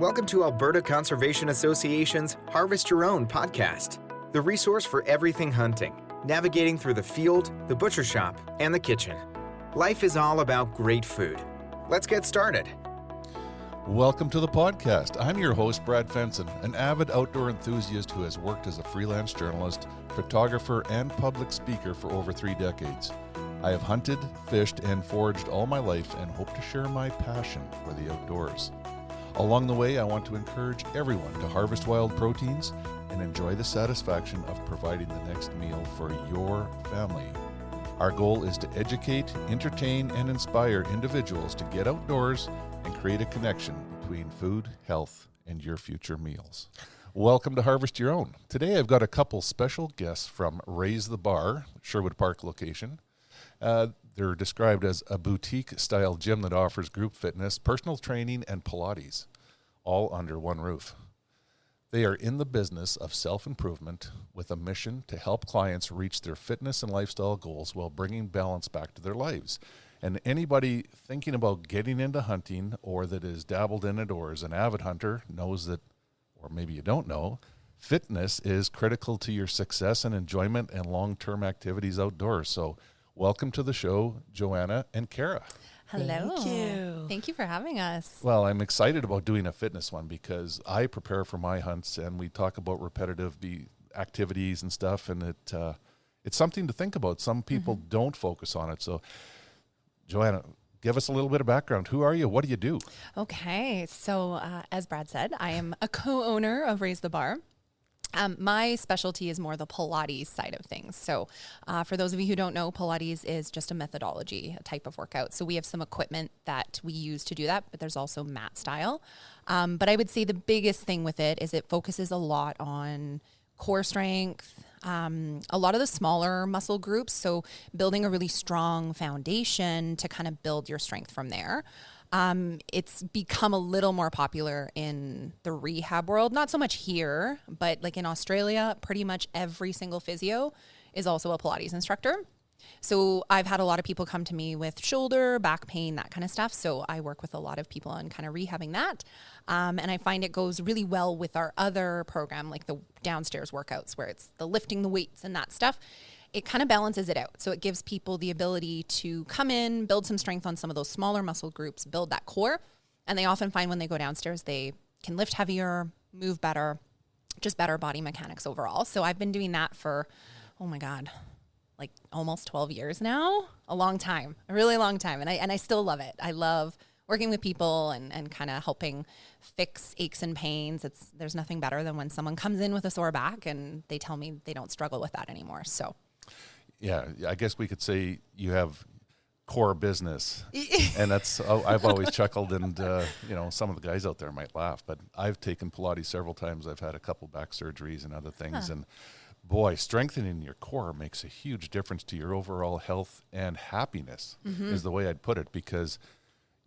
Welcome to Alberta Conservation Association's Harvest Your Own podcast, the resource for everything hunting, navigating through the field, the butcher shop, and the kitchen. Life is all about great food. Let's get started. Welcome to the podcast. I'm your host, Brad Fenson, an avid outdoor enthusiast who has worked as a freelance journalist, photographer, and public speaker for over 3 decades. I have hunted, fished, and foraged all my life and hope to share my passion for the outdoors. Along the way, I want to encourage everyone to harvest wild proteins and enjoy the satisfaction of providing the next meal for your family. Our goal is to educate, entertain, and inspire individuals to get outdoors and create a connection between food, health, and your future meals. Welcome to Harvest Your Own. Today I've got a couple special guests from Raise the Bar, Sherwood Park location. They're described as a boutique-style gym that offers group fitness, personal training, and Pilates, all under one roof. They are in the business of self-improvement with a mission to help clients reach their fitness and lifestyle goals while bringing balance back to their lives. And anybody thinking about getting into hunting or that is dabbled in it or is an avid hunter knows that, or maybe you don't know, fitness is critical to your success and enjoyment and long-term activities outdoors. So welcome to the show, Joanna and Kara. Hello. Thank you for having us. Well, I'm excited about doing a fitness one because I prepare for my hunts and we talk about repetitive activities and stuff, and it's something to think about. Some people don't focus on it. So, Joanna, give us a little bit of background. Who are you? What do you do? Okay. So, as Brad said, I am a co-owner of Raise the Bar. My specialty is more the Pilates side of things. So for those of you who don't know, Pilates is just a methodology, a type of workout. So we have some equipment that we use to do that, but there's also mat style. But I would say the biggest thing with it is it focuses a lot on core strength, a lot of the smaller muscle groups. So building a really strong foundation to kind of build your strength from there. It's become a little more popular in the rehab world, not so much here, but like in Australia, pretty much every single physio is also a Pilates instructor. So I've had a lot of people come to me with shoulder, back pain, that kind of stuff. So I work with a lot of people on kind of rehabbing that. And I find it goes really well with our other program, like the downstairs workouts where it's the lifting the weights and that stuff. It kind of balances it out. So it gives people the ability to come in, build some strength on some of those smaller muscle groups, build that core. And they often find when they go downstairs, they can lift heavier, move better, just better body mechanics overall. So I've been doing that for, oh my God, like almost 12 years now, a long time, a really long time. And I still love it. I love working with people and kind of helping fix aches and pains. There's nothing better than when someone comes in with a sore back and they tell me they don't struggle with that anymore. So. Yeah, I guess we could say you have core business, and that's, I've always chuckled, and some of the guys out there might laugh, but I've taken Pilates several times. I've had a couple back surgeries and other things, and boy, strengthening your core makes a huge difference to your overall health and happiness is the way I'd put it, because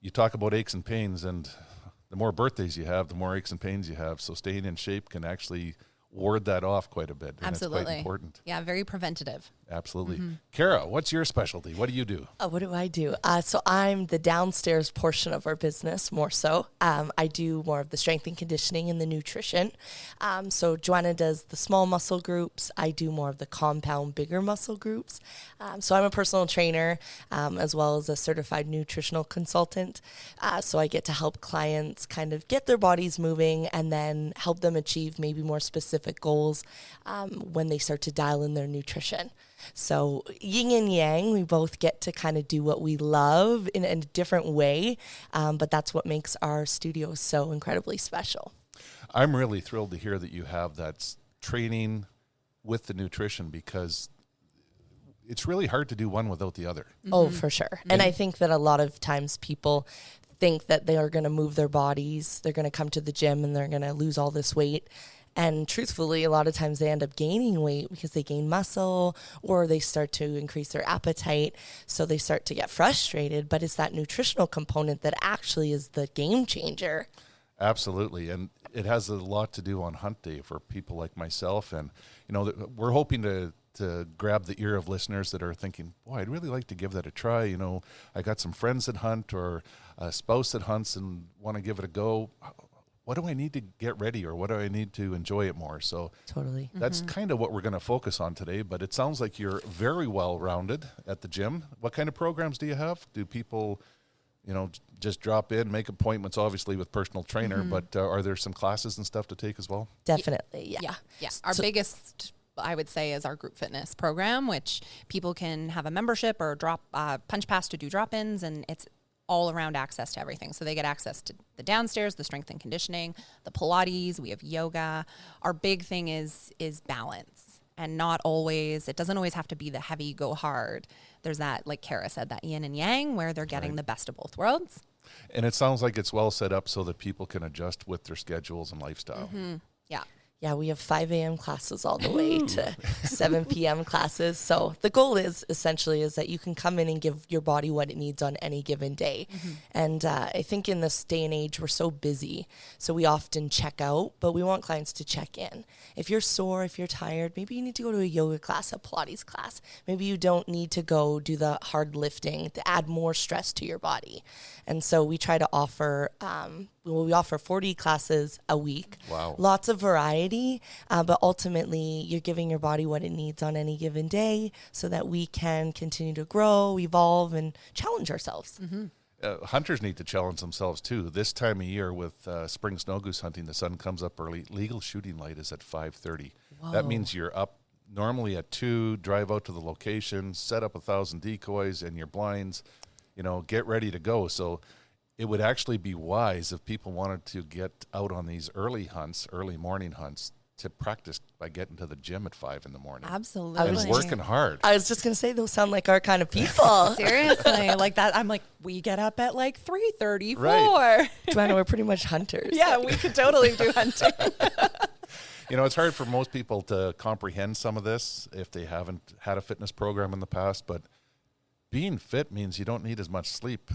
you talk about aches and pains, and the more birthdays you have, the more aches and pains you have, so staying in shape can actually ward that off quite a bit. And absolutely. It's quite important. Yeah, very preventative. Absolutely. Kara, what's your specialty? What do you do? What do I do? So I'm the downstairs portion of our business more so. I do more of the strength and conditioning and the nutrition. So Joanna does the small muscle groups. I do more of the compound, bigger muscle groups. So I'm a personal trainer as well as a certified nutritional consultant. So I get to help clients kind of get their bodies moving and then help them achieve maybe more specific goals when they start to dial in their nutrition. So yin and yang, we both get to kind of do what we love in a different way, but that's what makes our studio so incredibly special. I'm really thrilled to hear that you have that training with the nutrition, because it's really hard to do one without the other. Oh, for sure. And I think that a lot of times people think that they are going to move their bodies, they're going to come to the gym and they're going to lose all this weight. And truthfully, a lot of times they end up gaining weight because they gain muscle or they start to increase their appetite. So they start to get frustrated, but it's that nutritional component that actually is the game changer. Absolutely. And it has a lot to do on hunt day for people like myself. And, we're hoping to grab the ear of listeners that are thinking, boy, I'd really like to give that a try. I got some friends that hunt or a spouse that hunts and want to give it a go. what do I need to get ready, or what do I need to enjoy it more? So Totally. that's kind of what we're going to focus on today, but it sounds like you're very well-rounded at the gym. What kind of programs do you have? Do people, just drop in, make appointments, obviously with personal trainer, but are there some classes and stuff to take as well? Definitely, yeah. Yeah. Our biggest, I would say, is our group fitness program, which people can have a membership or drop punch pass to do drop-ins, and it's all around access to everything. So they get access to the downstairs, the strength and conditioning, the Pilates, we have yoga. Our big thing is balance, and it doesn't always have to be the heavy go hard. There's that, like Kara said, that yin and yang where they're getting the best of both worlds. And it sounds like it's well set up so that people can adjust with their schedules and lifestyle. Yeah. Yeah, we have 5 a.m. classes all the way to 7 p.m. classes. So the goal is that you can come in and give your body what it needs on any given day. And I think in this day and age, we're so busy. So we often check out, but we want clients to check in. If you're sore, if you're tired, maybe you need to go to a yoga class, a Pilates class. Maybe you don't need to go do the hard lifting to add more stress to your body. And so we try to offer, we offer 40 classes a week. Wow. Lots of variety, but ultimately you're giving your body what it needs on any given day so that we can continue to grow, evolve, and challenge ourselves. Hunters need to challenge themselves too. This time of year with spring snow goose hunting, the sun comes up early. Legal shooting light is at 5:30. That means you're up normally at 2, drive out to the location, set up 1,000 decoys and your blinds, get ready to go. So it would actually be wise if people wanted to get out on these early morning hunts, to practice by getting to the gym at 5 in the morning. Absolutely. And working hard. I was just going to say, those sound like our kind of people. Seriously, like that. I'm like, we get up at like 3:30, 4. Right. Joanna, we're pretty much hunters. Yeah, we could totally do hunting. It's hard for most people to comprehend some of this if they haven't had a fitness program in the past, but being fit means you don't need as much sleep.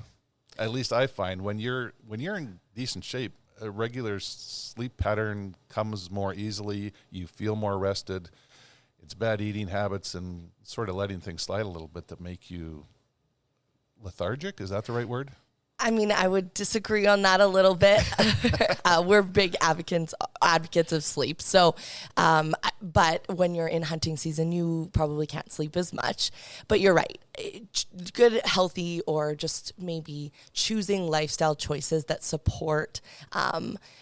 At least I find when you're in decent shape, a regular sleep pattern comes more easily. You feel more rested. It's bad eating habits and sort of letting things slide a little bit that make you lethargic. Is that the right word? I mean, I would disagree on that a little bit. We're big advocates of sleep. So, but when you're in hunting season, you probably can't sleep as much. But you're right. Good, healthy, or just maybe choosing lifestyle choices that support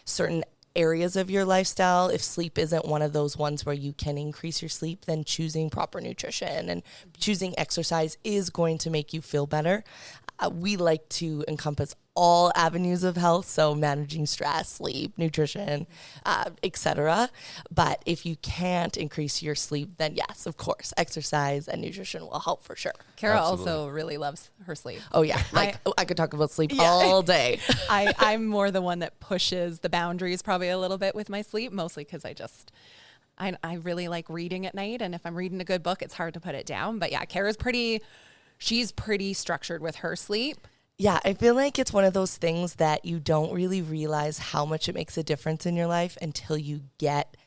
certain areas of your lifestyle. If sleep isn't one of those ones where you can increase your sleep, then choosing proper nutrition and choosing exercise is going to make you feel better. We like to encompass all avenues of health, so managing stress, sleep, nutrition, etc. But if you can't increase your sleep, then yes, of course, exercise and nutrition will help for sure. Kara also really loves her sleep. Oh yeah, I could talk about sleep all day. I'm more the one that pushes the boundaries probably a little bit with my sleep, mostly because I really like reading at night, and if I'm reading a good book, it's hard to put it down. But yeah, she's pretty structured with her sleep. Yeah, I feel like it's one of those things that you don't really realize how much it makes a difference in your life until you get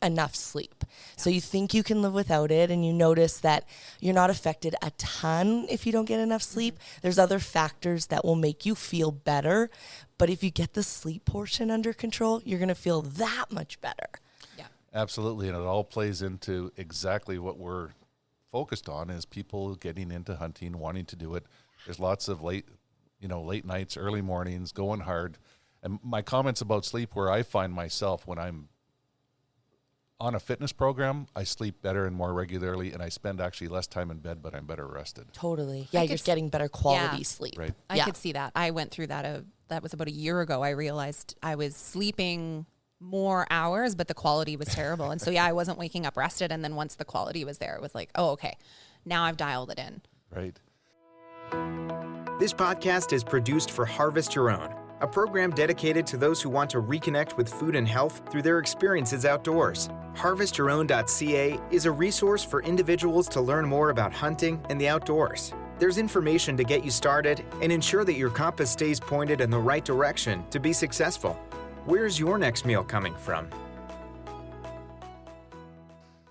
enough sleep. Yeah. So you think you can live without it, and you notice that you're not affected a ton if you don't get enough sleep. There's other factors that will make you feel better, but if you get the sleep portion under control, you're going to feel that much better. Yeah. Absolutely, and it all plays into exactly what we're focused on, is people getting into hunting, wanting to do it. There's lots of late nights, early mornings, going hard. And my comments about sleep, where I find myself when I'm on a fitness program, I sleep better and more regularly, and I spend actually less time in bed, but I'm better rested. Totally. Yeah, you're getting better quality sleep. Right. I could see that. I went through that. That was about a year ago. I realized I was sleeping more hours, but the quality was terrible. And so, I wasn't waking up rested. And then once the quality was there, it was like, oh, okay, now I've dialed it in. Right. This podcast is produced for Harvest Your Own, a program dedicated to those who want to reconnect with food and health through their experiences outdoors. HarvestYourOwn.ca is a resource for individuals to learn more about hunting and the outdoors. There's information to get you started and ensure that your compass stays pointed in the right direction to be successful. Where's your next meal coming from?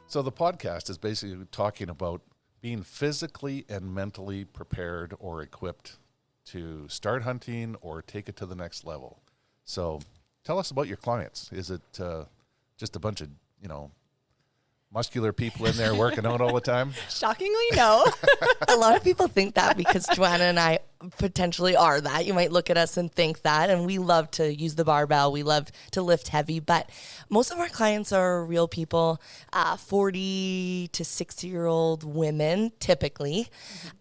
So the podcast is basically talking about being physically and mentally prepared or equipped to start hunting or take it to the next level. So Tell us about your clients. Is it just a bunch of, muscular people in there working out all the time? Shockingly, no. A lot of people think that because Joanna and I potentially are that. You might look at us and think that, and we love to use the barbell. We love to lift heavy, but most of our clients are real people, 40 to 60-year-old women, typically.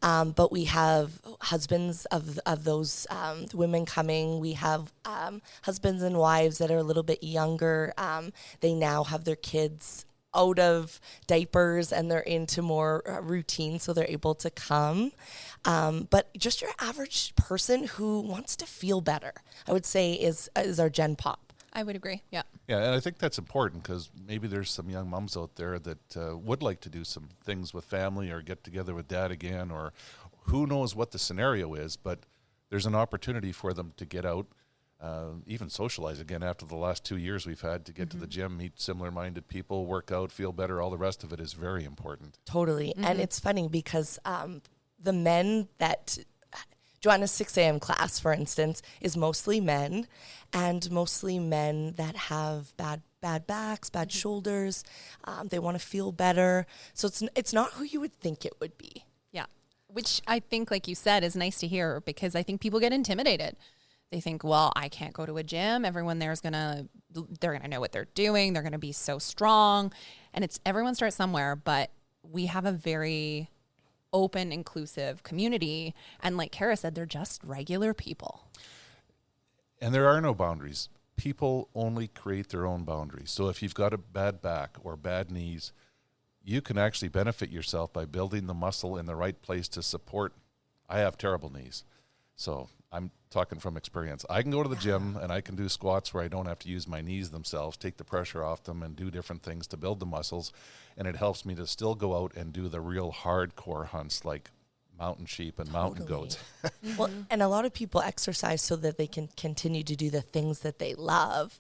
But we have husbands of those women coming. We have husbands and wives that are a little bit younger. They now have their kids out of diapers and they're into more routine, so they're able to come. But just your average person who wants to feel better, I would say is our Gen Pop. I would agree. Yeah. Yeah, and I think that's important because maybe there's some young moms out there that would like to do some things with family or get together with dad again, or who knows what the scenario is, but there's an opportunity for them to get out, even socialize again after the last 2 years we've had to get to the gym, meet similar-minded people, work out, feel better. All the rest of it is very important. Totally. And it's funny because the men that Joanna's 6 a.m. class, for instance, is mostly men, and mostly men that have bad backs, bad shoulders. They want to feel better. So it's not who you would think it would be. Yeah. Which I think, like you said, is nice to hear because I think people get intimidated. They think, well, I can't go to a gym. Everyone there is they're going to know what they're doing. They're going to be so strong. And everyone starts somewhere, but we have a very open, inclusive community. And like Kara said, they're just regular people. And there are no boundaries. People only create their own boundaries. So if you've got a bad back or bad knees, you can actually benefit yourself by building the muscle in the right place to support. I have terrible knees. So I'm talking from experience. I can go to the gym and I can do squats where I don't have to use my knees themselves, take the pressure off them and do different things to build the muscles. And it helps me to still go out and do the real hardcore hunts like mountain sheep and mountain goats. Well, and a lot of people exercise so that they can continue to do the things that they love.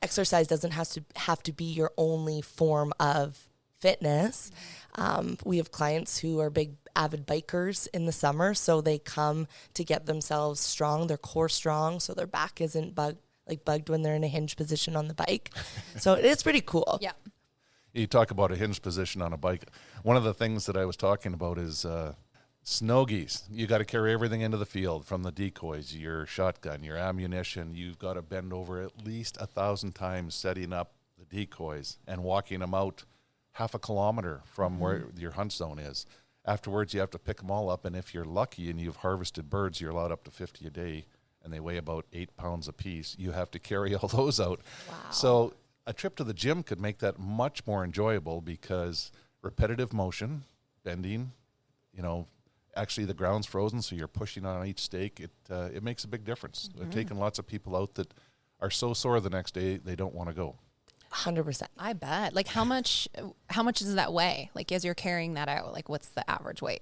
Exercise doesn't have to be your only form of fitness. We have clients who are big avid bikers in the summer, so they come to get themselves strong, their core strong, so their back isn't bugged when they're in a hinge position on the bike. So it's pretty cool. Yeah. You talk about a hinge position on a bike. One of the things that I was talking about is snow geese. You got to carry everything into the field, from the decoys, your shotgun, your ammunition. You've got to bend over at least 1,000 times setting up the decoys and walking them out half a kilometer from where your hunt zone is. Afterwards, you have to pick them all up, and if you're lucky and you've harvested birds, you're allowed up to 50 a day, and they weigh about 8 pounds a piece. You have to carry all those out. Wow. So a trip to the gym could make that much more enjoyable because repetitive motion, bending, actually the ground's frozen, so you're pushing on each stake. It makes a big difference. I've taken lots of people out that are so sore the next day they don't want to go. 100%. I bet. Like how much does that weigh? Like as you're carrying that out, like what's the average weight?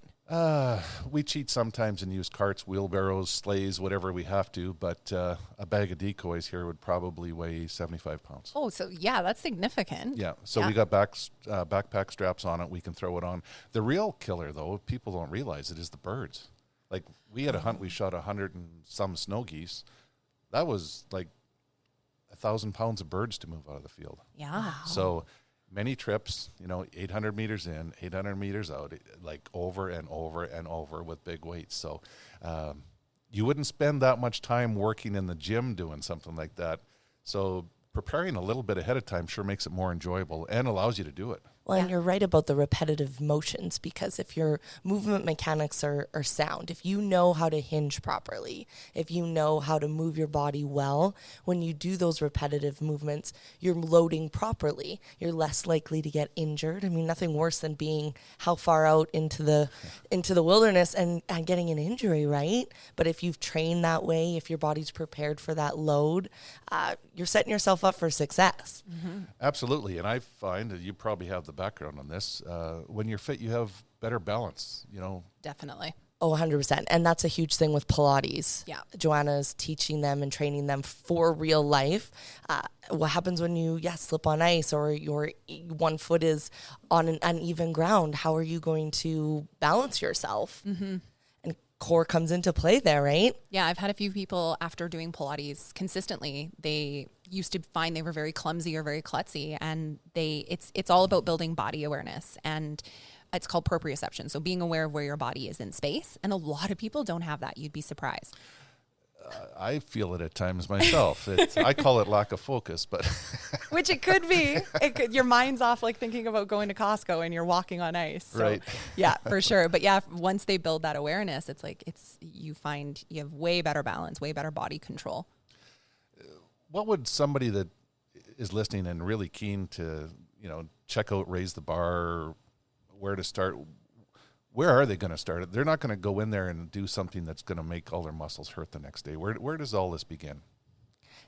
We cheat sometimes and use carts, wheelbarrows, sleighs, whatever we have to, but a bag of decoys here would probably weigh 75 pounds. Oh, so yeah, that's significant. Yeah, so we got backpack straps on it. We can throw it on. The real killer, though, people don't realize it, is the birds. Like we had a hunt, we shot 100 and some snow geese. That was like 1,000 pounds of birds to move out of the field. Yeah. So many trips, 800 meters in, 800 meters out, like over and over and over with big weights. So you wouldn't spend that much time working in the gym doing something like that. So preparing a little bit ahead of time sure makes it more enjoyable and allows you to do it. Well, and you're right about the repetitive motions, because if your movement mechanics are sound, if you know how to hinge properly, if you know how to move your body well, when you do those repetitive movements, you're loading properly. You're less likely to get injured. I mean, nothing worse than being how far out into the wilderness and getting an injury, right? But if you've trained that way, if your body's prepared for that load, you're setting yourself up for success. Mm-hmm. Absolutely. And I find that you probably have the background on this. When you're fit, you have better balance, Definitely. Oh, 100%. And that's a huge thing with Pilates. Yeah. Joanna's teaching them and training them for real life. What happens when you, slip on ice or your one foot is on an uneven ground? How are you going to balance yourself? Mm-hmm. And core comes into play there, right? Yeah, I've had a few people after doing Pilates consistently, they used to find they were very clumsy or very klutzy, and it's all about building body awareness, and it's called proprioception. So being aware of where your body is in space. And a lot of people don't have that. You'd be surprised. I feel it at times myself. I call it lack of focus, but which it could be. Your mind's off, like thinking about going to Costco and you're walking on ice. So, right. Yeah, for sure. But yeah, once they build that awareness, it's like you find you have way better balance, way better body control. What would somebody that is listening and really keen to, check out Raise the Bar, where to start? Where are they going to start? They're not going to go in there and do something that's going to make all their muscles hurt the next day. Where does all this begin?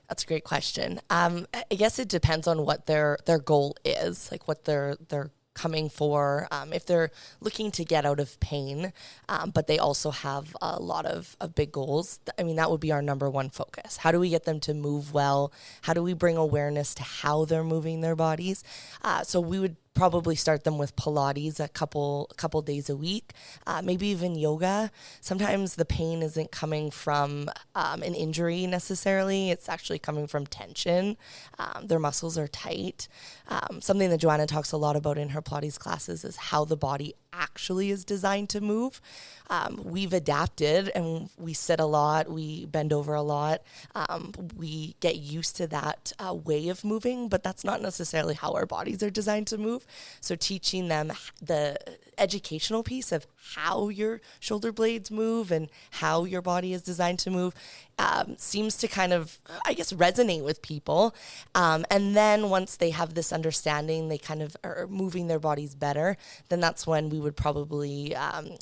That's a great question. I guess it depends on what their goal is, like what they're coming for. If they're looking to get out of pain, but they also have a lot of big goals, that would be our number one focus. How do we get them to move well? How do we bring awareness to how they're moving their bodies? So we would probably start them with Pilates a couple days a week, maybe even yoga. Sometimes the pain isn't coming from an injury necessarily. It's actually coming from tension. Their muscles are tight. Something that Joanna talks a lot about in her Pilates classes is how the body actually is designed to move. We've adapted and we sit a lot, we bend over a lot. We get used to that way of moving, but that's not necessarily how our bodies are designed to move. So teaching them the educational piece of how your shoulder blades move and how your body is designed to move seems to kind of, resonate with people. And then once they have this understanding, they kind of are moving their bodies better, then that's when we would probably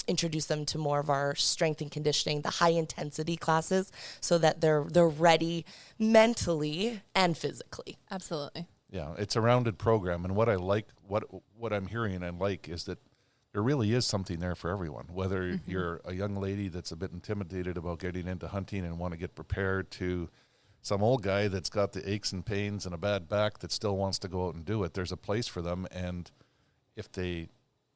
introduce them to more of our strength and conditioning, the high intensity classes, so that they're ready mentally and physically. Absolutely. Yeah, it's a rounded program, and what I like, what I'm hearing and like is that there really is something there for everyone, whether you're a young lady that's a bit intimidated about getting into hunting and want to get prepared, to some old guy that's got the aches and pains and a bad back that still wants to go out and do it. There's a place for them, and if they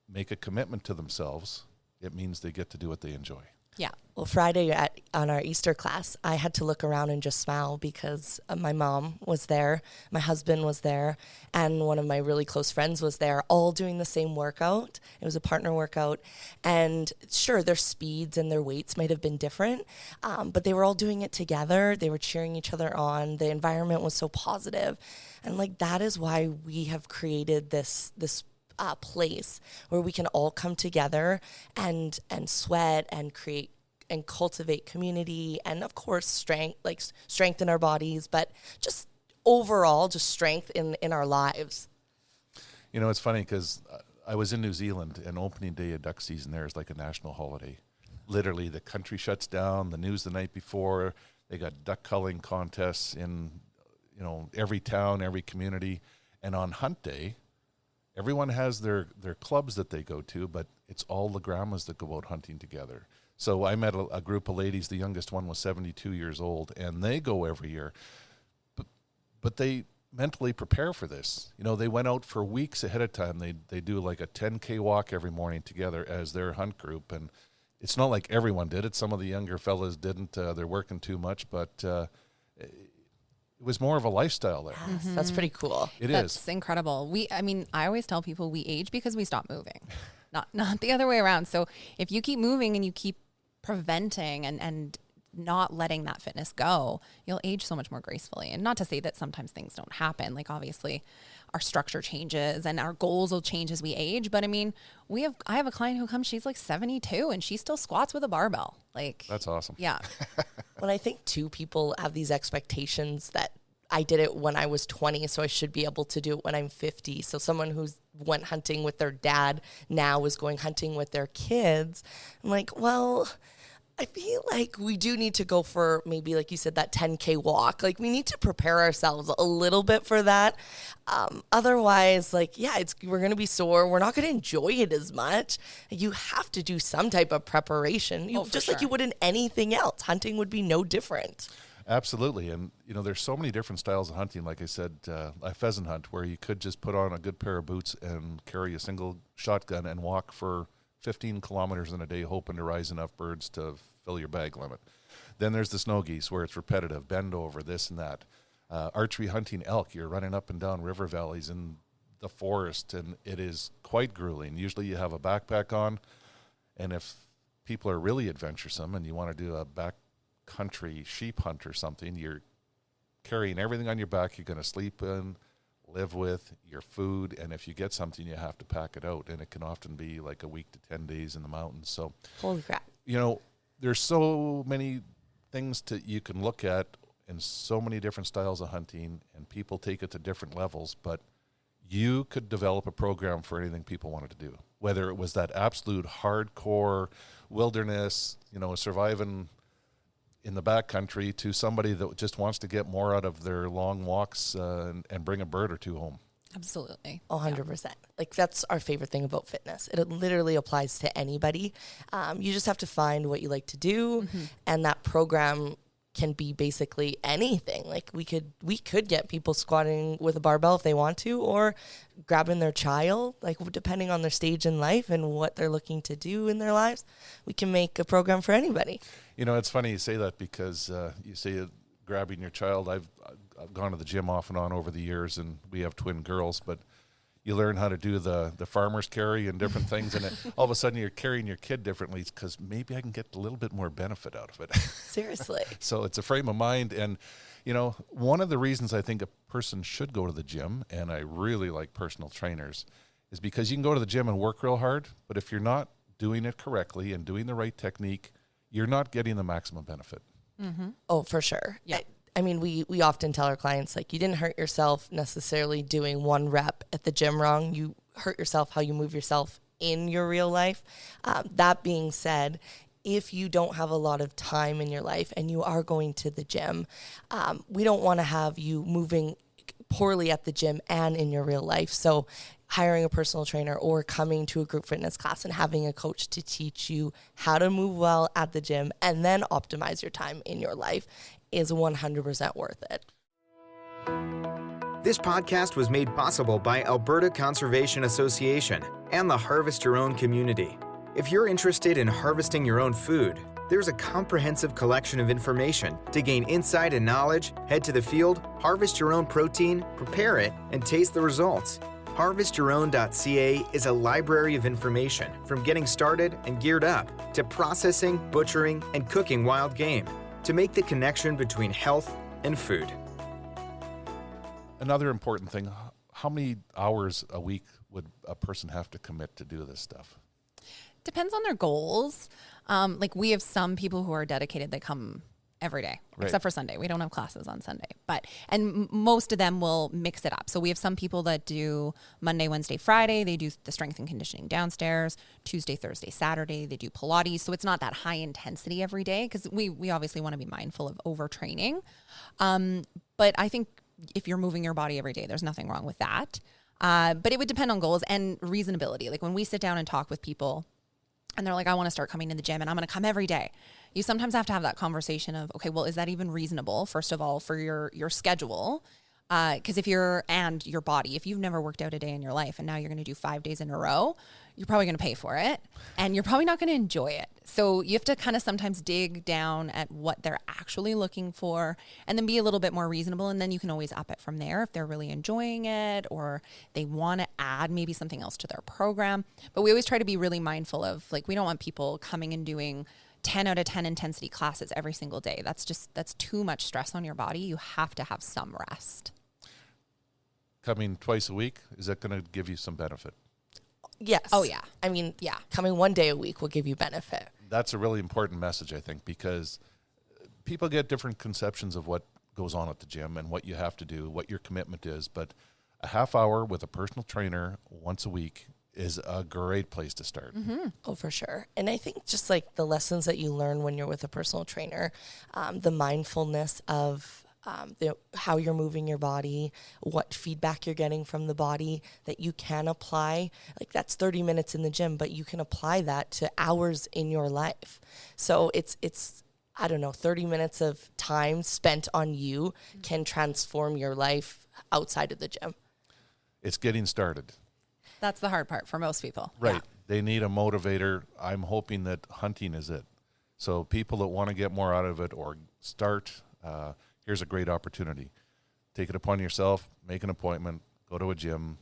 make a commitment to themselves, it means they get to do what they enjoy. Yeah. Well, Friday on our Easter class, I had to look around and just smile because my mom was there, my husband was there, and one of my really close friends was there, all doing the same workout. It was a partner workout. And sure, their speeds and their weights might have been different, but they were all doing it together. They were cheering each other on. The environment was so positive. And that is why we have created this place where we can all come together and sweat and create and cultivate community, and of course strengthen our bodies, but just overall just strength in our lives. It's funny because I was in New Zealand, and opening day of duck season there is like a national holiday. Literally, the country shuts down. The news the night before, they got duck culling contests in every town, every community, and on hunt day, everyone has their clubs that they go to, but it's all the grandmas that go out hunting together. So I met a group of ladies. The youngest one was 72 years old, and they go every year. But they mentally prepare for this. They went out for weeks ahead of time. They do like a 10K walk every morning together as their hunt group. And it's not like everyone did it. Some of the younger fellas didn't. They're working too much, but it was more of a lifestyle there. Yes, that's pretty cool. That's incredible. I always tell people we age because we stop moving, not the other way around. So if you keep moving and you keep preventing and not letting that fitness go, you'll age so much more gracefully. And not to say that sometimes things don't happen. Like obviously our structure changes and our goals will change as we age. But I have a client who comes, she's like 72 and she still squats with a barbell. That's awesome. Yeah. Well, I think too, people have these expectations that I did it when I was 20, so I should be able to do it when I'm 50. So someone who's went hunting with their dad now is going hunting with their kids. I'm like, well, I feel like we do need to go for maybe, like you said, that 10K walk. We need to prepare ourselves a little bit for that. Otherwise, we're going to be sore. We're not going to enjoy it as much. You have to do some type of preparation, like you would in anything else. Hunting would be no different. Absolutely. And, there's so many different styles of hunting. Like I said, a pheasant hunt where you could just put on a good pair of boots and carry a single shotgun and walk for 15 kilometers in a day, hoping to rise enough birds to fill your bag limit. Then there's the snow geese where it's repetitive, bend over, this and that. Archery hunting elk, you're running up and down river valleys in the forest, and it is quite grueling. Usually you have a backpack on, and if people are really adventuresome and you want to do a backcountry sheep hunt or something, you're carrying everything on your back you're going to sleep in, live with, your food, and if you get something, you have to pack it out, and it can often be like a week to 10 days in the mountains. So, holy crap. You know, there's so many things you can look at in so many different styles of hunting, and people take it to different levels, but you could develop a program for anything people wanted to do, whether it was that absolute hardcore wilderness, you know, surviving in the backcountry, to somebody that just wants to get more out of their long walks and bring a bird or two home. Absolutely. 100%. Like, that's our favorite thing about fitness. It literally applies to anybody. You just have to find what you like to do, and that program can be basically anything. Like, we could get people squatting with a barbell if they want to, or grabbing their child, like, depending on their stage in life and what they're looking to do in their lives. We can make a program for anybody. You know, it's funny you say that, because you say grabbing your child. I've gone to the gym off and on over the years, and we have twin girls, but you learn how to do the farmer's carry and different things, and all of a sudden you're carrying your kid differently, because maybe I can get a little bit more benefit out of it. Seriously. So it's a frame of mind. And, you know, one of the reasons I think a person should go to the gym, and I really like personal trainers, is because you can go to the gym and work real hard, but if you're not doing it correctly and doing the right technique, you're not getting the maximum benefit. Oh, for sure. Yeah. I mean, we often tell our clients, like, you didn't hurt yourself necessarily doing one rep at the gym wrong. You hurt yourself how you move yourself in your real life. That being said, if you don't have a lot of time in your life and you are going to the gym, we don't want to have you moving poorly at the gym and in your real life. So hiring a personal trainer or coming to a group fitness class and having a coach to teach you how to move well at the gym and then optimize your time in your life is 100% worth it. This podcast was made possible by Alberta Conservation Association and the Harvest Your Own community. If you're interested in harvesting your own food, there's a comprehensive collection of information to gain insight and knowledge. Head to the field, harvest your own protein, prepare it, and taste the results. HarvestYourOwn.ca is a library of information, from getting started and geared up to processing, butchering, and cooking wild game to make the connection between health and food. Another important thing, how many hours a week would a person have to commit to do this stuff? Depends on their goals. Like, we have some people who are dedicated. They come every day, right, except for Sunday. We don't have classes on Sunday, and most of them will mix it up. So we have some people that do Monday, Wednesday, Friday. They do the strength and conditioning downstairs. Tuesday, Thursday, Saturday, they do Pilates. So it's not that high intensity every day, because we obviously want to be mindful of overtraining. But I think if you're moving your body every day, there's nothing wrong with that. But it would depend on goals and reasonability. Like, when we sit down and talk with people and they're like, I want to start coming to the gym and I'm going to come every day, you sometimes have to have that conversation of, okay, well, is that even reasonable, first of all, for your schedule? Because if your body, if you've never worked out a day in your life and now you're going to do 5 days in a row, you're probably going to pay for it and you're probably not going to enjoy it. So you have to kind of sometimes dig down at what they're actually looking for and then be a little bit more reasonable. And then you can always up it from there if they're really enjoying it or they want to add maybe something else to their program. But we always try to be really mindful of, like, we don't want people coming and doing 10 out of 10 intensity classes every single day. That's too much stress on your body. You have to have some rest. Coming twice a week, is that going to give you some benefit? Yes. Oh, yeah. I mean, yeah, coming one day a week will give you benefit. That's a really important message, I think, because people get different conceptions of what goes on at the gym and what you have to do, what your commitment is. But a half hour with a personal trainer once a week is a great place to start. Mm-hmm. Oh, for sure. And I think just like the lessons that you learn when you're with a personal trainer, the mindfulness of how you're moving your body, what feedback you're getting from the body that you can apply. Like, that's 30 minutes in the gym, but you can apply that to hours in your life. So it's I don't know, 30 minutes of time spent on you can transform your life outside of the gym. It's getting started. That's the hard part for most people. Right. Yeah. They need a motivator. I'm hoping that hunting is it. So people that want to get more out of it or start, here's a great opportunity. take it upon yourself, make an appointment, go to a gym,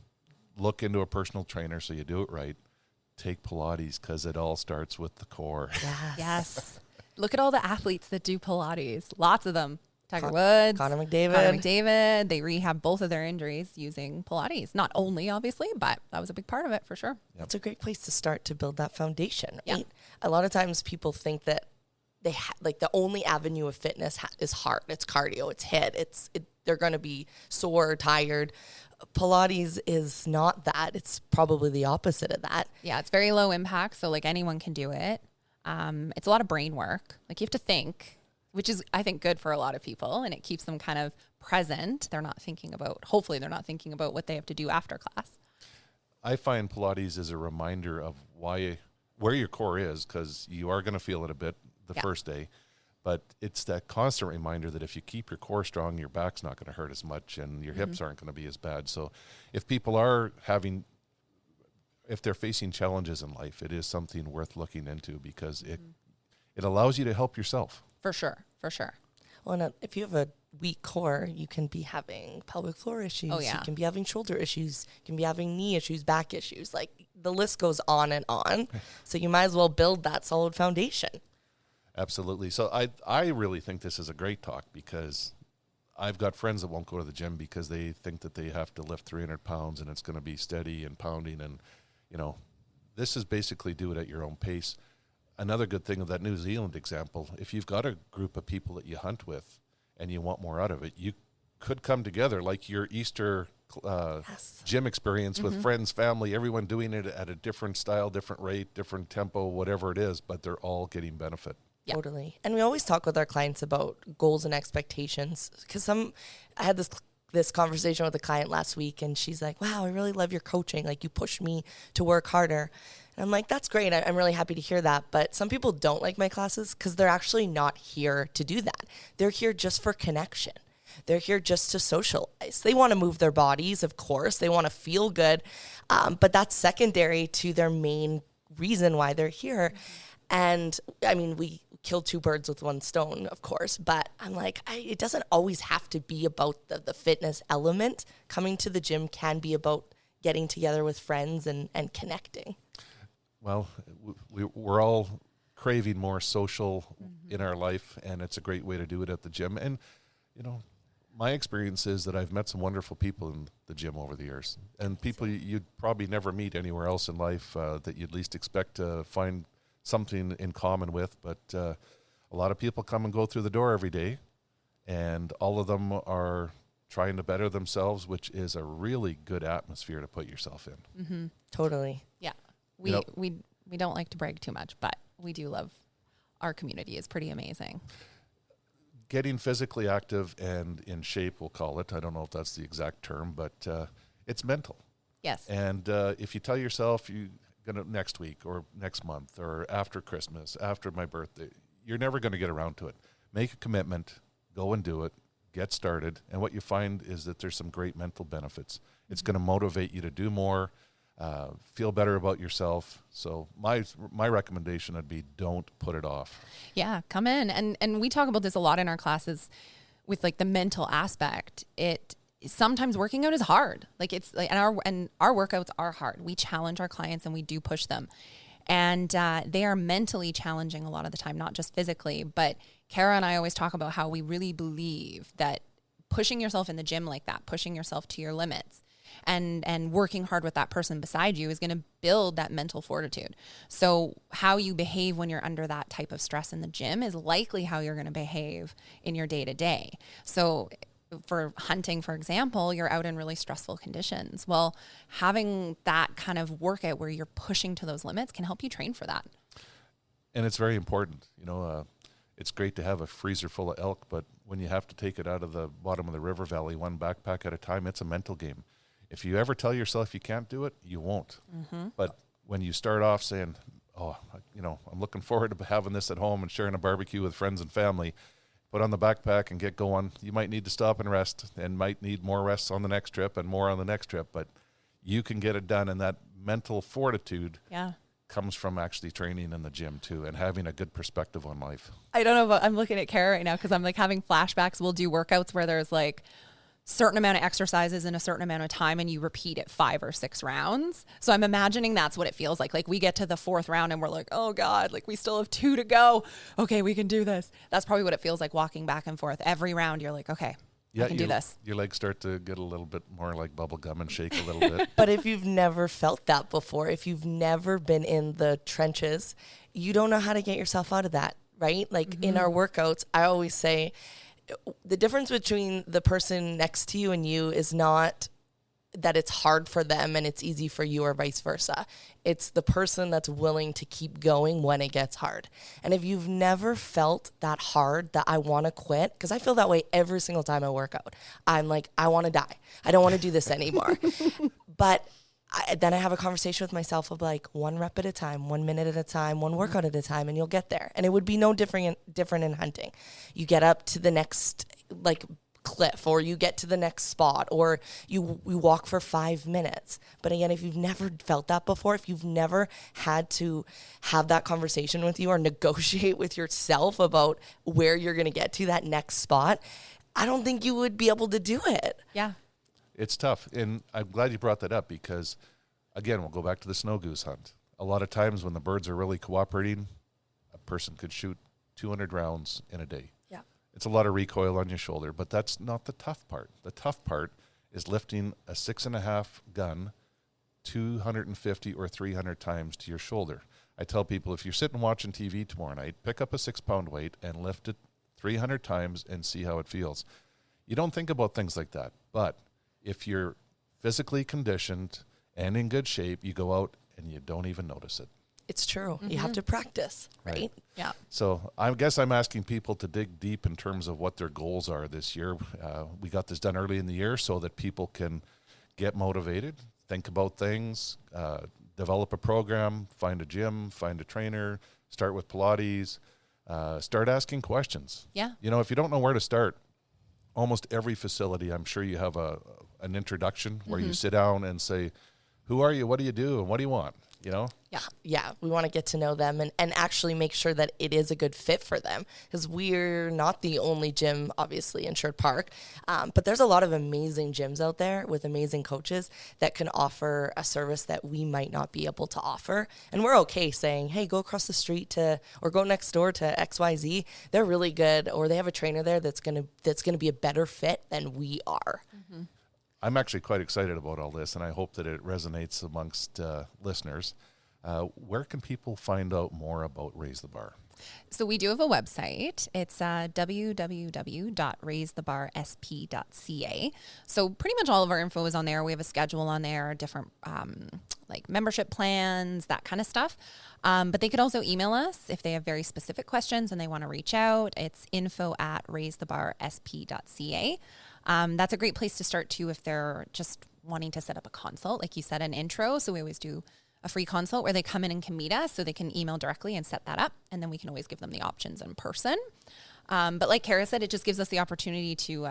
look into a personal trainer so you do it right. Take Pilates because it all starts with the core. Yes. Look at all the athletes that do Pilates. Lots of them. Tiger Woods, Connor McDavid. They rehab both of their injuries using Pilates. Not only, obviously, but that was a big part of it for sure. Yep. It's a great place to start to build that foundation, right? Yeah. A lot of times people think that like the only avenue of fitness is hard. It's cardio. It's HIIT. They're going to be sore, tired. Pilates is not that. It's probably the opposite of that. Yeah, it's very low impact, so like anyone can do it. It's a lot of brain work. Like you have to think, which is, I think, good for a lot of people, and it keeps them kind of present. Hopefully they're not thinking about what they have to do after class. I find Pilates is a reminder of where your core is, because you are going to feel it a bit the first day, but it's that constant reminder that if you keep your core strong, your back's not going to hurt as much and your hips aren't going to be as bad. So if people are if they're facing challenges in life, it is something worth looking into because it allows you to help yourself. For sure. Well, and if you have a weak core, you can be having pelvic floor issues. Oh, yeah. You can be having shoulder issues. You can be having knee issues, back issues. Like the list goes on and on. So you might as well build that solid foundation. Absolutely. So I really think this is a great talk because I've got friends that won't go to the gym because they think that they have to lift 300 pounds and it's going to be steady and pounding. And, this is basically do it at your own pace. Another good thing of that New Zealand example, if you've got a group of people that you hunt with and you want more out of it, you could come together like your Easter gym experience with friends, family, everyone doing it at a different style, different rate, different tempo, whatever it is, but they're all getting benefit. Yeah. Totally. And we always talk with our clients about goals and expectations because I had this conversation with a client last week and she's like, wow, I really love your coaching. Like you push me to work harder. And I'm like, that's great. I'm really happy to hear that. But some people don't like my classes because they're actually not here to do that. They're here just for connection. They're here just to socialize. They want to move their bodies, of course. They want to feel good. But that's secondary to their main reason why they're here. And I mean, we kill two birds with one stone, of course, but I'm like, it doesn't always have to be about the fitness element. Coming to the gym can be about getting together with friends and connecting. Well, we're all craving more social in our life, and it's a great way to do it at the gym. And, my experience is that I've met some wonderful people in the gym over the years, and people you'd probably never meet anywhere else in life that you'd least expect to find something in common with. But a lot of people come and go through the door every day, and all of them are trying to better themselves, which is a really good atmosphere to put yourself in. Mm-hmm. Totally. Yeah. We don't like to brag too much, but we do love our community. Is pretty amazing. Getting physically active and in shape, we'll call it. I don't know if that's the exact term, but it's mental. Yes. And if you tell yourself you're going to next week or next month or after Christmas, after my birthday, you're never going to get around to it. Make a commitment, go and do it, get started. And what you find is that there's some great mental benefits. It's going to motivate you to do more, feel better about yourself. So my recommendation would be don't put it off. Yeah, come in. And we talk about this a lot in our classes with like the mental aspect. Sometimes working out is hard. Like it's like, and our workouts are hard. We challenge our clients and we do push them. And they are mentally challenging a lot of the time, not just physically. But Kara and I always talk about how we really believe that pushing yourself in the gym like that, pushing yourself to your limits, and working hard with that person beside you is going to build that mental fortitude. So how you behave when you're under that type of stress in the gym is likely how you're going to behave in your day-to-day. So for hunting, for example, you're out in really stressful conditions. Well, having that kind of workout where you're pushing to those limits can help you train for that. And it's very important. It's great to have a freezer full of elk, but when you have to take it out of the bottom of the river valley, one backpack at a time, it's a mental game. If you ever tell yourself you can't do it, you won't. Mm-hmm. But when you start off saying, I'm looking forward to having this at home and sharing a barbecue with friends and family, put on the backpack and get going. You might need to stop and rest and might need more rests on the next trip and more on the next trip, but you can get it done. And that mental fortitude comes from actually training in the gym too and having a good perspective on life. I don't know, but I'm looking at Kara right now because I'm like having flashbacks. We'll do workouts where there's like certain amount of exercises in a certain amount of time and you repeat it 5 or 6 rounds. So I'm imagining that's what it feels like. Like we get to the 4th round and we're like, oh God, like we still have 2 to go. Okay, we can do this. That's probably what it feels like walking back and forth. Every round you're like, okay, I can do this. Your legs start to get a little bit more like bubble gum and shake a little bit. But if you've never felt that before, if you've never been in the trenches, you don't know how to get yourself out of that, right? Like in our workouts, I always say, the difference between the person next to you and you is not that it's hard for them and it's easy for you or vice versa. It's the person that's willing to keep going when it gets hard. And if you've never felt that hard that I want to quit, because I feel that way every single time I work out. I'm like, I want to die. I don't want to do this anymore. But then I have a conversation with myself of like 1 rep at a time, 1 minute at a time, 1 workout at a time, and you'll get there. And it would be no different in hunting. You get up to the next like cliff, or you get to the next spot, or you walk for 5 minutes. But again, if you've never felt that before, if you've never had to have that conversation with you or negotiate with yourself about where you're going to get to that next spot, I don't think you would be able to do it. Yeah. It's tough, and I'm glad you brought that up because, again, we'll go back to the snow goose hunt. A lot of times when the birds are really cooperating, a person could shoot 200 rounds in a day. Yeah. It's a lot of recoil on your shoulder, but that's not the tough part. The tough part is lifting a 6.5 gun 250 or 300 times to your shoulder. I tell people, if you're sitting watching TV tomorrow night, pick up a 6-pound weight and lift it 300 times and see how it feels. You don't think about things like that, but if you're physically conditioned and in good shape, you go out and you don't even notice it. It's true. You have to practice, right? Yeah. So I guess I'm asking people to dig deep in terms of what their goals are this year. We got this done early in the year so that people can get motivated, think about things, develop a program, find a gym, find a trainer, start with Pilates, start asking questions. Yeah. You know, if you don't know where to start, almost every facility, I'm sure you have an introduction where you sit down and say, who are you? What do you do? And what do you want? You know? Yeah. We want to get to know them and actually make sure that it is a good fit for them, because we're not the only gym, obviously, in Sherwood Park. But there's a lot of amazing gyms out there with amazing coaches that can offer a service that we might not be able to offer. And we're okay saying, hey, go across the street or go next door to XYZ. They're really good, or they have a trainer there that's gonna be a better fit than we are. Mm-hmm. I'm actually quite excited about all this, and I hope that it resonates amongst listeners. Where can people find out more about Raise the Bar? So we do have a website. It's www.raisethebarsp.ca. So pretty much all of our info is on there. We have a schedule on there, different like membership plans, that kind of stuff. But they could also email us if they have very specific questions and they want to reach out. It's info@raisethebarsp.ca. That's a great place to start too if they're just wanting to set up a consult, like you said, an intro. So we always do a free consult where they come in and can meet us, so they can email directly and set that up. And then we can always give them the options in person. But like Kara said, it just gives us the opportunity to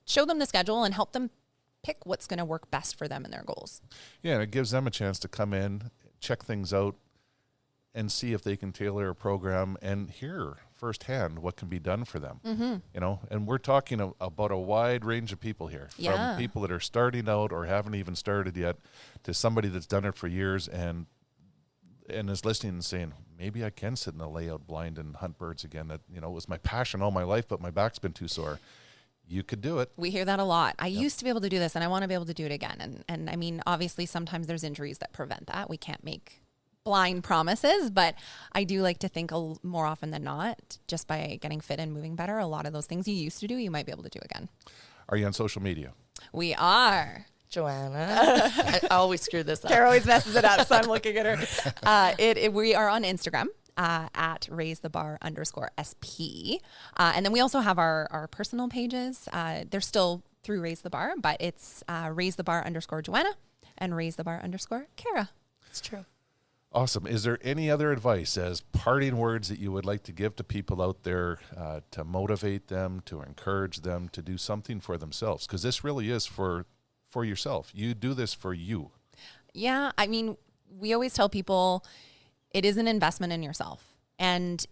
show them the schedule and help them pick what's going to work best for them and their goals. Yeah, and it gives them a chance to come in, check things out, and see if they can tailor a program and hear firsthand what can be done for them. Mm-hmm. You know, and we're talking about a wide range of people here, from people that are starting out or haven't even started yet, to somebody that's done it for years and is listening and saying, maybe I can sit in a layout blind and hunt birds again. That, you know, was my passion all my life, but my back's been too sore. You could do it. We hear that a lot. I used to be able to do this, and I want to be able to do it again. And I mean, obviously, sometimes there's injuries that prevent that. We can't make blind promises, but I do like to think more often than not, just by getting fit and moving better, a lot of those things you used to do, you might be able to do again. Are you on social media? We are. Joanna. I always screw this up. Kara always messes it up, so I'm looking at her. We are on Instagram at raisethebar_SP. And then we also have our personal pages. They're still through Raise the Bar, but it's raisethebar_Joanna and raisethebar_Kara. It's true. Awesome. Is there any other advice as parting words that you would like to give to people out there to motivate them, to encourage them to do something for themselves? Because this really is for yourself. You do this for you. Yeah. I mean, we always tell people it is an investment in yourself. And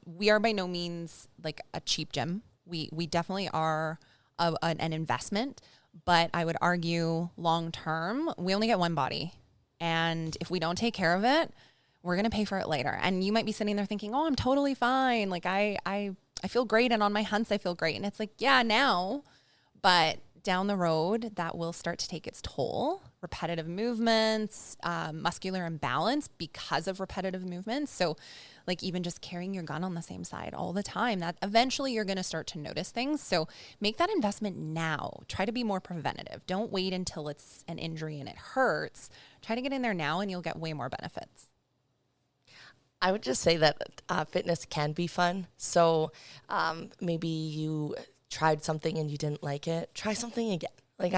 we are by no means like a cheap gym. We definitely are an investment, but I would argue long term, we only get one body. And if we don't take care of it, we're going to pay for it later. And you might be sitting there thinking, oh, I'm totally fine. Like I feel great. And on my hunts, I feel great. And it's like, yeah, now, but down the road, that will start to take its toll. Repetitive movements, muscular imbalance because of repetitive movements. So like even just carrying your gun on the same side all the time, that eventually you're going to start to notice things. So make that investment now. Try to be more preventative. Don't wait until it's an injury and it hurts. Try to get in there now and you'll get way more benefits. I would just say that fitness can be fun. So maybe you tried something and you didn't like it. Try something again. Like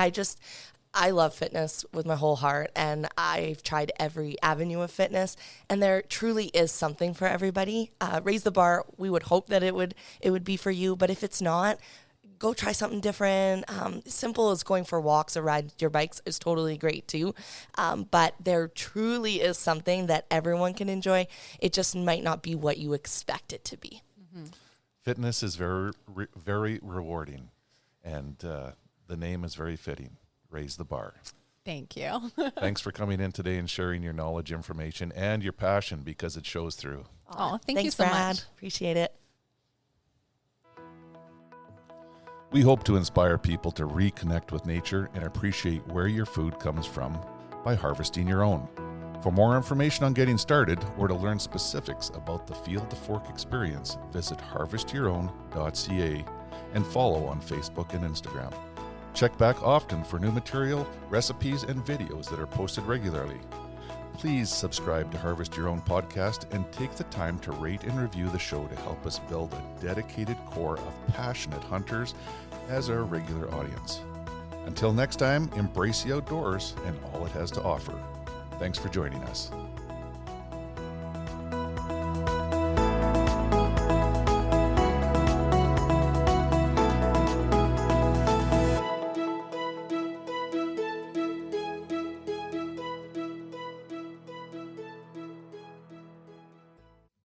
I love fitness with my whole heart, and I've tried every avenue of fitness, and there truly is something for everybody. Raise the bar. We would hope that it would be for you, but if it's not, go try something different. Simple as going for walks or ride your bikes is totally great too. But there truly is something that everyone can enjoy. It just might not be what you expect it to be. Mm-hmm. Fitness is very, very rewarding, and the name is very fitting. Raise the bar. Thank you. Thanks for coming in today and sharing your knowledge, information, and your passion, because it shows through. Oh, thanks you so Brad. much. Appreciate it. We hope to inspire people to reconnect with nature and appreciate where your food comes from by harvesting your own. For more information on getting started or to learn specifics about the Field to Fork experience, visit harvestyourown.ca and follow on Facebook and Instagram. Check back often for new material, recipes, and videos that are posted regularly. Please subscribe to Harvest Your Own podcast and take the time to rate and review the show to help us build a dedicated core of passionate hunters as our regular audience. Until next time, embrace the outdoors and all it has to offer. Thanks for joining us.